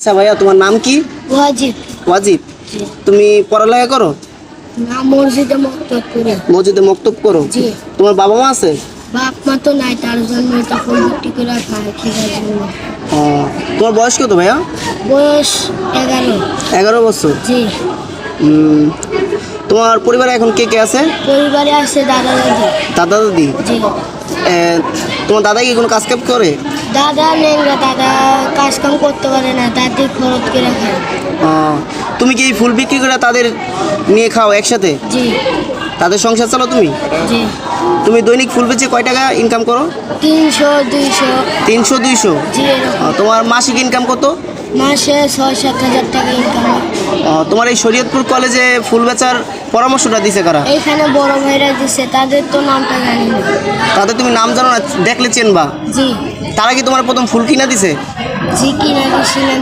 আচ্ছা ভাইয়া, তোমার নাম কি? ওয়াজিব। ওয়াজিব। জি। তুমি পড়ালেখা করো? না, মসজিদে মক্তব করে। মসজিদে মক্তব করো? জি। তোমার বাবা মা আছে? বাপ মা তো নাই, তার জন্য এটা ফুল ভর্তি করে খায় খেলার জন্য। ও, তোমার বয়স কত ভাইয়া? বয়স 11। 11 বছর। জি। উম, তোমার পরিবারে এখন কে কে আছে? পরিবারে আছে দাদা দাদি। দাদা দাদি? জি। এ, তোমার দাদা কি কোনো কাজ কাম করে? দাদা নেংরা, দাদা কাজ কাম করতে পারে না, দাদি খরচ করে খায়। ও, তুমি কি এই ফুল বিক্রি করে তাদের নিয়ে খাও একসাথে? জি। তাদের সংসার চালাও তুমি? জি। তুমি দৈনিক ফুল বেচে কয় টাকা ইনকাম করো? 300 200। 300 200? জি এরকম। তোমার মাসিক ইনকাম কত? মাসে 6-7 হাজার টাকা ইনকাম হয়। তোমার এই শরীয়তপুর কলেজে ফুল বেচার পরামর্শটা দিছে কারা? এইখানে বড় ভাইরা দিচ্ছে, তাদের তো নামটা জানি না। তাদের তুমি নাম জানো না, দেখলে চেনবা? জি। তারা কি তোমার প্রথম ফুল কিনা দিছে? জি, কিনা দিছিলেন।